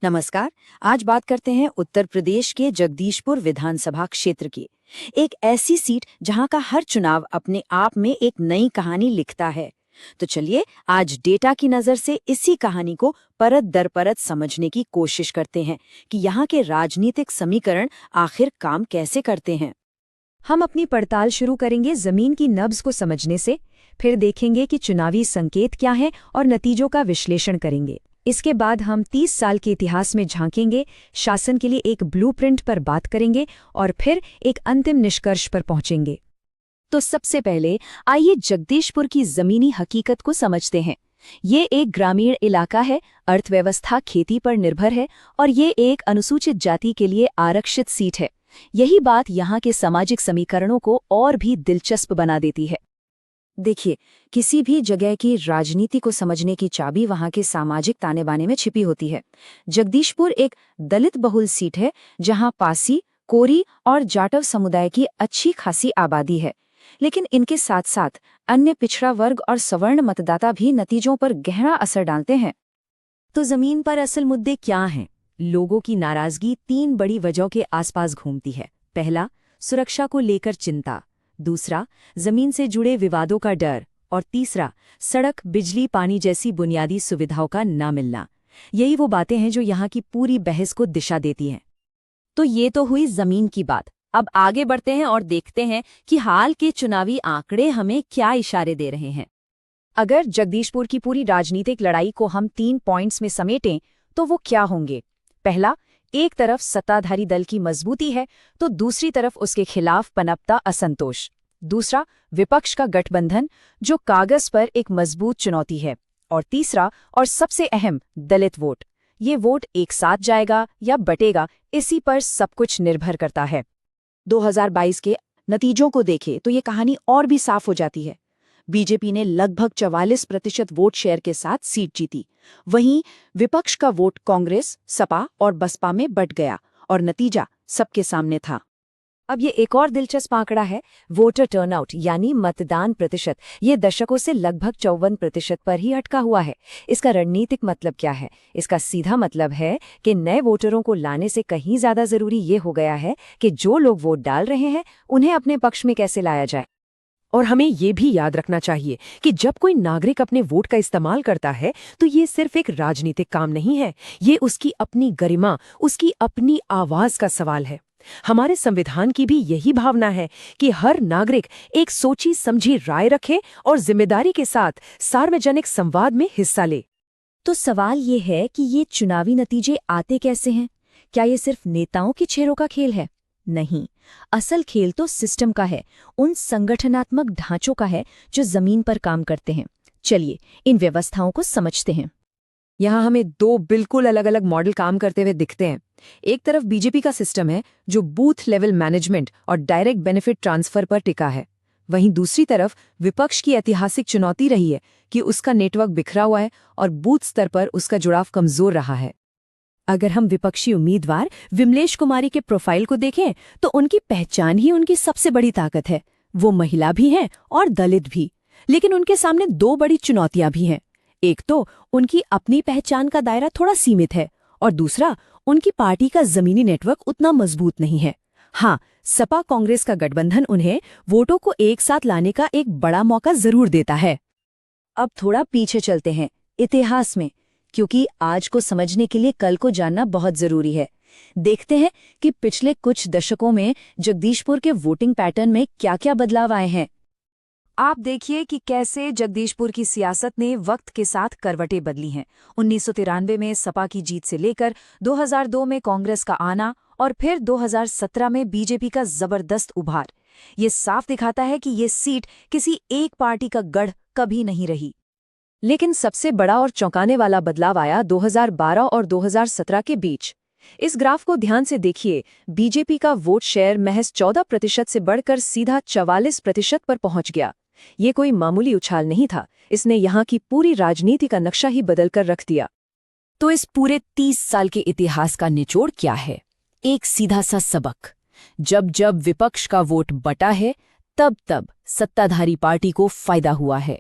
नमस्कार। आज बात करते हैं उत्तर प्रदेश के जगदीशपुर विधानसभा क्षेत्र की। एक ऐसी सीट जहां का हर चुनाव अपने आप में एक नई कहानी लिखता है। तो चलिए आज डेटा की नजर से इसी कहानी को परत दर परत समझने की कोशिश करते हैं कि यहाँ के राजनीतिक समीकरण आखिर काम कैसे करते हैं। हम अपनी पड़ताल शुरू करेंगे जमीन की नब्ज को समझने से, फिर देखेंगे कि चुनावी संकेत क्या हैं और नतीजों का विश्लेषण करेंगे। इसके बाद हम 30 साल के इतिहास में झांकेंगे, शासन के लिए एक ब्लूप्रिंट पर बात करेंगे और फिर एक अंतिम निष्कर्ष पर पहुंचेंगे। तो सबसे पहले आइए जगदीशपुर की जमीनी हकीकत को समझते हैं। ये एक ग्रामीण इलाका है, अर्थव्यवस्था खेती पर निर्भर है और ये एक अनुसूचित जाति के लिए आरक्षित सीट है। यही बात यहाँ के सामाजिक समीकरणों को और भी दिलचस्प बना देती है। देखिए, किसी भी जगह की राजनीति को समझने की चाबी वहां के सामाजिक ताने बाने में छिपी होती है। जगदीशपुर एक दलित बहुल सीट है जहां पासी, कोरी और जाटव समुदाय की अच्छी खासी आबादी है। लेकिन इनके साथ साथ अन्य पिछड़ा वर्ग और सवर्ण मतदाता भी नतीजों पर गहरा असर डालते हैं। तो जमीन पर असल मुद्दे क्या हैं? लोगों की नाराजगी 3 बड़ी वजहों के आसपास घूमती है। पहला, सुरक्षा को लेकर चिंता। दूसरा, जमीन से जुड़े विवादों का डर। और तीसरा, सड़क, बिजली, पानी जैसी बुनियादी सुविधाओं का ना मिलना। यही वो बातें हैं जो यहाँ की पूरी बहस को दिशा देती हैं। तो ये तो हुई जमीन की बात। अब आगे बढ़ते हैं और देखते हैं कि हाल के चुनावी आंकड़े हमें क्या इशारे दे रहे हैं। अगर जगदीशपुर की पूरी राजनीतिक लड़ाई को हम 3 पॉइंट्स में समेटें तो वो क्या होंगे? पहला, एक तरफ सत्ताधारी दल की मजबूती है तो दूसरी तरफ उसके खिलाफ पनपता असंतोष। दूसरा, विपक्ष का गठबंधन जो कागज पर एक मजबूत चुनौती है। और तीसरा और सबसे अहम, दलित वोट। ये वोट एक साथ जाएगा या बटेगा, इसी पर सब कुछ निर्भर करता है। 2022 के नतीजों को देखें तो ये कहानी और भी साफ हो जाती है। बीजेपी ने लगभग 44% वोट शेयर के साथ सीट जीती। वहीं विपक्ष का वोट कांग्रेस, सपा और बसपा में बंट गया और नतीजा सबके सामने था। अब ये एक और दिलचस्प आंकड़ा है, वोटर टर्नआउट यानी मतदान प्रतिशत। ये दशकों से लगभग 54% पर ही अटका हुआ है। इसका रणनीतिक मतलब क्या है? इसका सीधा मतलब है कि नए वोटरों को लाने से कहीं ज्यादा जरूरी ये हो गया है कि जो लोग वोट डाल रहे हैं उन्हें अपने पक्ष में कैसे लाया जाए। और हमें ये भी याद रखना चाहिए कि जब कोई नागरिक अपने वोट का इस्तेमाल करता है तो ये सिर्फ एक राजनीतिक काम नहीं है, ये उसकी अपनी गरिमा, उसकी अपनी आवाज का सवाल है। हमारे संविधान की भी यही भावना है कि हर नागरिक एक सोची समझी राय रखे और जिम्मेदारी के साथ सार्वजनिक संवाद में हिस्सा ले। तो सवाल ये है कि ये चुनावी नतीजे आते कैसे हैं? क्या ये सिर्फ नेताओं के चेहरों का खेल है? नहीं, असल खेल तो सिस्टम का है, उन संगठनात्मक ढांचों का है जो जमीन पर काम करते हैं। चलिए इन व्यवस्थाओं को समझते हैं। यहाँ हमें 2 बिल्कुल अलग अलग मॉडल काम करते हुए दिखते हैं। एक तरफ बीजेपी का सिस्टम है जो बूथ लेवल मैनेजमेंट और डायरेक्ट बेनिफिट ट्रांसफर पर टिका है। वहीं दूसरी तरफ विपक्ष की ऐतिहासिक चुनौती रही है कि उसका नेटवर्क बिखरा हुआ है और बूथ स्तर पर उसका जुड़ाव कमजोर रहा है। अगर हम विपक्षी उम्मीदवार विमलेश कुमारी के प्रोफाइल को देखें तो उनकी पहचान ही उनकी सबसे बड़ी ताकत है। वो महिला भी हैं और दलित भी, लेकिन उनके सामने 2 बड़ी चुनौतियां भी हैं। एक तो उनकी अपनी पहचान का दायरा थोड़ा सीमित है और दूसरा उनकी पार्टी का जमीनी नेटवर्क उतना मजबूत नहीं है। हाँ, सपा कांग्रेस का गठबंधन उन्हें वोटों को एक साथ लाने का एक बड़ा मौका जरूर देता है। अब थोड़ा पीछे चलते हैं इतिहास में, क्योंकि आज को समझने के लिए कल को जानना बहुत जरूरी है। देखते हैं कि पिछले कुछ दशकों में जगदीशपुर के वोटिंग पैटर्न में क्या क्या बदलाव आए हैं। आप देखिए कि कैसे जगदीशपुर की सियासत ने वक्त के साथ करवटें बदली हैं। 1993 में सपा की जीत से लेकर 2002 में कांग्रेस का आना और फिर 2017 में बीजेपी का जबरदस्त उभार। ये साफ दिखाता है कि ये सीट किसी एक पार्टी का गढ़ कभी नहीं रही। लेकिन सबसे बड़ा और चौंकाने वाला बदलाव आया 2012 और 2017 के बीच। इस ग्राफ को ध्यान से देखिए। बीजेपी का वोट शेयर महज 14% से बढ़कर सीधा 44% पर पहुंच गया। ये कोई मामूली उछाल नहीं था, इसने यहाँ की पूरी राजनीति का नक्शा ही बदलकर रख दिया। तो इस पूरे 30 साल के इतिहास का निचोड़ क्या है? एक सीधा सा सबक, जब जब विपक्ष का वोट बटा है तब तब सत्ताधारी पार्टी को फायदा हुआ है।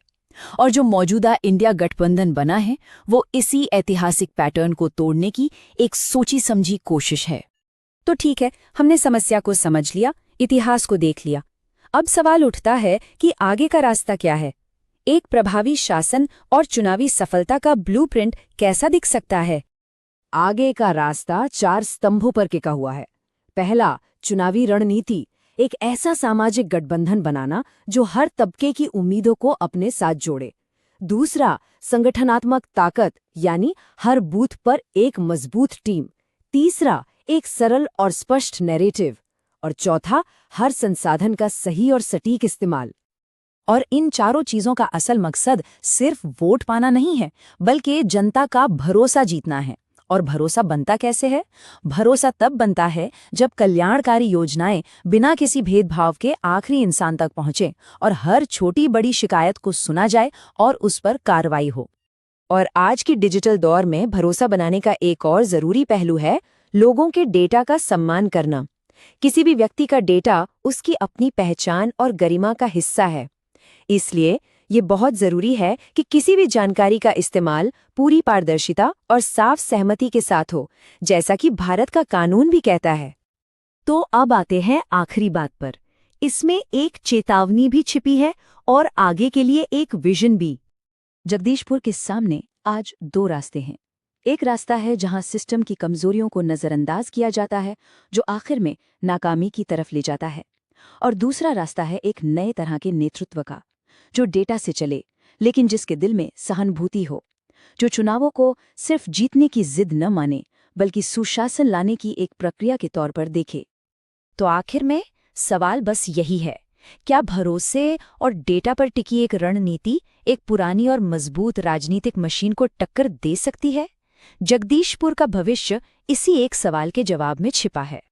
और जो मौजूदा इंडिया गठबंधन बना है वो इसी ऐतिहासिक पैटर्न को तोड़ने की एक सोची समझी कोशिश है। तो ठीक है, हमने समस्या को समझ लिया, इतिहास को देख लिया। अब सवाल उठता है कि आगे का रास्ता क्या है? एक प्रभावी शासन और चुनावी सफलता का ब्लूप्रिंट कैसा दिख सकता है? आगे का रास्ता 4 स्तंभों पर टिका हुआ है। पहला, चुनावी रणनीति, एक ऐसा सामाजिक गठबंधन बनाना जो हर तबके की उम्मीदों को अपने साथ जोड़े। दूसरा, संगठनात्मक ताकत, यानी हर बूथ पर एक मजबूत टीम। तीसरा, एक सरल और स्पष्ट नैरेटिव। और चौथा, हर संसाधन का सही और सटीक इस्तेमाल। और इन चारों चीजों का असल मकसद सिर्फ वोट पाना नहीं है, बल्कि जनता का भरोसा जीतना है। और भरोसा बनता कैसे है? भरोसा तब बनता है जब कल्याणकारी योजनाएं बिना किसी भेदभाव के आखिरी इंसान तक पहुंचे और हर छोटी बड़ी शिकायत को सुना जाए और उस पर कार्रवाई हो। और आज की डिजिटल दौर में भरोसा बनाने का एक और जरूरी पहलू है लोगों के डेटा का सम्मान करना। किसी भी व्यक्ति का डेटा उसकी अपनी पहचान और गरिमा का हिस्सा है। इसलिए ये बहुत जरूरी है कि किसी भी जानकारी का इस्तेमाल पूरी पारदर्शिता और साफ सहमति के साथ हो, जैसा कि भारत का कानून भी कहता है। तो अब आते हैं आखिरी बात पर। इसमें एक चेतावनी भी छिपी है और आगे के लिए एक विजन भी। जगदीशपुर के सामने आज 2 रास्ते हैं। एक रास्ता है जहां सिस्टम की कमजोरियों को नजरअंदाज किया जाता है, जो आखिर में नाकामी की तरफ ले जाता है। और दूसरा रास्ता है एक नए तरह के नेतृत्व का, जो डेटा से चले लेकिन जिसके दिल में सहानुभूति हो, जो चुनावों को सिर्फ जीतने की जिद न माने बल्कि सुशासन लाने की एक प्रक्रिया के तौर पर देखे। तो आखिर में सवाल बस यही है, क्या भरोसे और डेटा पर टिकी एक रणनीति एक पुरानी और मजबूत राजनीतिक मशीन को टक्कर दे सकती है? जगदीशपुर का भविष्य इसी एक सवाल के जवाब में छिपा है।